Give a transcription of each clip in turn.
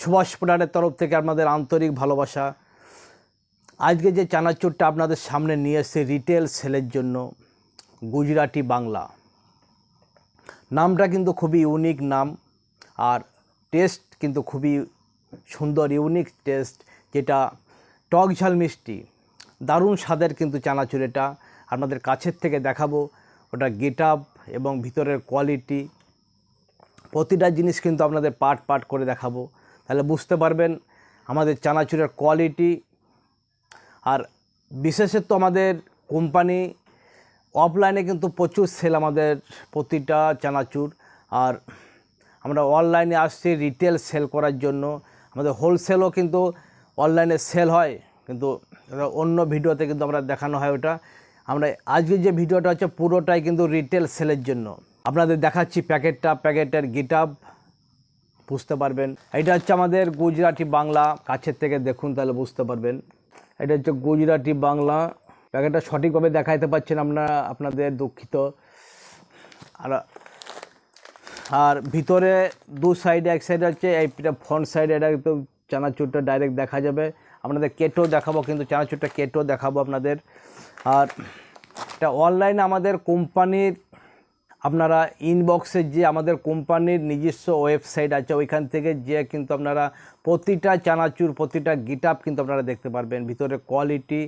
সুভাষ প্রোডাক্টের তরফ থেকে আপনাদের আন্তরিক ভালোবাসা। আজকে যে চানাচুরটা আপনাদের সামনে নিয়ে এসেছে রিটেল সেলের জন্য, গুজরাটি বাংলা। নামটা কিন্তু খুবই ইউনিক নাম, আর টেস্ট কিন্তু খুবই সুন্দর, ইউনিক টেস্ট, যেটা টক ঝাল মিষ্টি, দারুণ স্বাদের কিন্তু চানাচুর। এটা আপনাদের কাছের থেকে দেখাবো, ওটা গেট আপ এবং ভিতরের কোয়ালিটি, প্রতিটা জিনিস কিন্তু আপনাদের পার্ট পার্ট করে দেখাবো, তাহলে বুঝতে পারবেন আমাদের চানাচুরের কোয়ালিটি। আর বিশেষত আমাদের কোম্পানি অফলাইনে কিন্তু প্রচুর সেল আমাদের প্রতিটা চানাচুর, আর আমরা অনলাইনে আসছি রিটেল সেল করার জন্য। আমাদের হোলসেলও কিন্তু অনলাইনে সেল হয়, কিন্তু অন্য ভিডিওতে কিন্তু আমরা দেখানো হয় ওটা। আমরা আজকে যে ভিডিওটা হচ্ছে পুরোটাই কিন্তু রিটেল সেলের জন্য। আপনাদের দেখাচ্ছি প্যাকেটের গেট আপ, বুঝতে পারবেন। এটা হচ্ছে আমাদের গুজরাটি বাংলা, কাছের থেকে দেখুন তাহলে বুঝতে পারবেন। এটা হচ্ছে গুজরাটি বাংলা। প্যাকেটটা সঠিকভাবে দেখাইতে পারছেন আপনাদের দুঃখিত। আর ভিতরে দু সাইডে, এক সাইডে হচ্ছে এইটা ফ্রন্ট সাইডে, এটা কিন্তু চানাচুরটা ডাইরেক্ট দেখা যাবে। আপনাদের কেটও দেখাবো, কিন্তু চানাচুরটা কেটও দেখাবো আপনাদের। আর এটা অনলাইনে আমাদের কোম্পানির, আপনারা ইনবক্সে যে আমাদের কোম্পানির নিজস্ব ওয়েবসাইট আছে, ওইখান থেকে যে কিন্তু আপনারা প্রতিটা চানাচুর, প্রতিটা গেট আপ কিন্তু আপনারা দেখতে পারবেন। ভিতরে কোয়ালিটি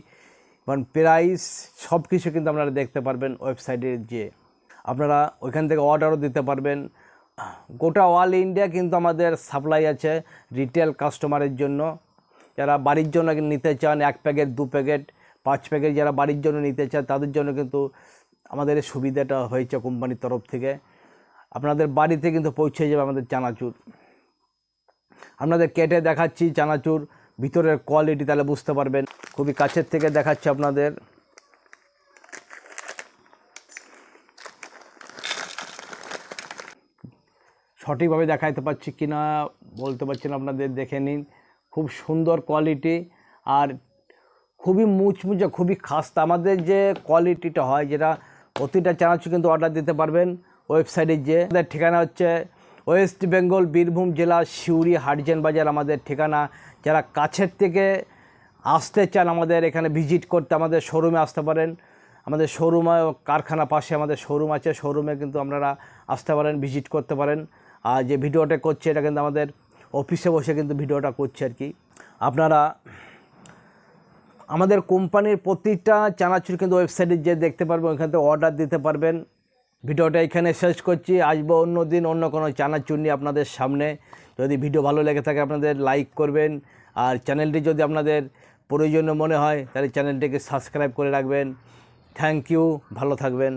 এবং প্রাইস সব কিছু কিন্তু আপনারা দেখতে পারবেন ওয়েবসাইটে যে। আপনারা ওইখান থেকে অর্ডারও দিতে পারবেন। গোটা অল ইন্ডিয়া কিন্তু আমাদের সাপ্লাই আছে রিটেল কাস্টমারের জন্য। যারা বাড়ির জন্য নিতে চান 1 প্যাকেট 2 প্যাকেট 5 প্যাকেট, যারা বাড়ির জন্য নিতে চান তাদের জন্য কিন্তু আমাদের এই সুবিধাটা হয়েছে কোম্পানির তরফ থেকে। আপনাদের বাড়িতে কিন্তু পৌঁছে যাবে আমাদের চানাচুর। আপনাদের কেটে দেখাচ্ছি চানাচুর ভিতরের কোয়ালিটি, তাহলে বুঝতে পারবেন। খুবই কাছের থেকে দেখাচ্ছি আপনাদের। সঠিকভাবে দেখাইতে পারছি কি না বলতে পারছি না, আপনাদের দেখে নিন। খুব সুন্দর কোয়ালিটি, আর খুবই মুচমুচে, খুবই খাস্তা। আমাদের যে কোয়ালিটিটা হয়, যেটা প্রতিটা চানাচুর কিন্তু অর্ডার দিতে পারবেন ওয়েবসাইটে যে। আমাদের ঠিকানা হচ্ছে ওয়েস্ট বেঙ্গল, বীরভূম জেলা, সিউড়ি হাটজেন বাজার আমাদের ঠিকানা। যারা কাছের থেকে আসতে চান আমাদের এখানে ভিজিট করতে, আমাদের শোরুমে আসতে পারেন। আমাদের শোরুমে, কারখানা পাশে আমাদের শোরুম আছে, শোরুমে কিন্তু আপনারা আসতে পারেন, ভিজিট করতে পারেন। আর যে ভিডিওটা করছে এটা কিন্তু আমাদের অফিসে বসে কিন্তু ভিডিওটা করছে আর কি। আপনারা আমাদের কোম্পানির প্রতিটা চানাচুর কিন্তু ওয়েবসাইটে যে দেখতে পারবেন, ওইখান থেকে অর্ডার দিতে পারবেন। ভিডিওটা এখানে শেষ করছি। আসবো অন্য দিন অন্য কোনো চানাচুর নিয়ে আপনাদের সামনে। যদি ভিডিও ভালো লেগে থাকে আপনাদের লাইক করবেন, আর চ্যানেলটি যদি আপনাদের প্রয়োজনীয় মনে হয় তাহলে চ্যানেলটিকে সাবস্ক্রাইব করে রাখবেন। থ্যাংক ইউ, ভালো থাকবেন।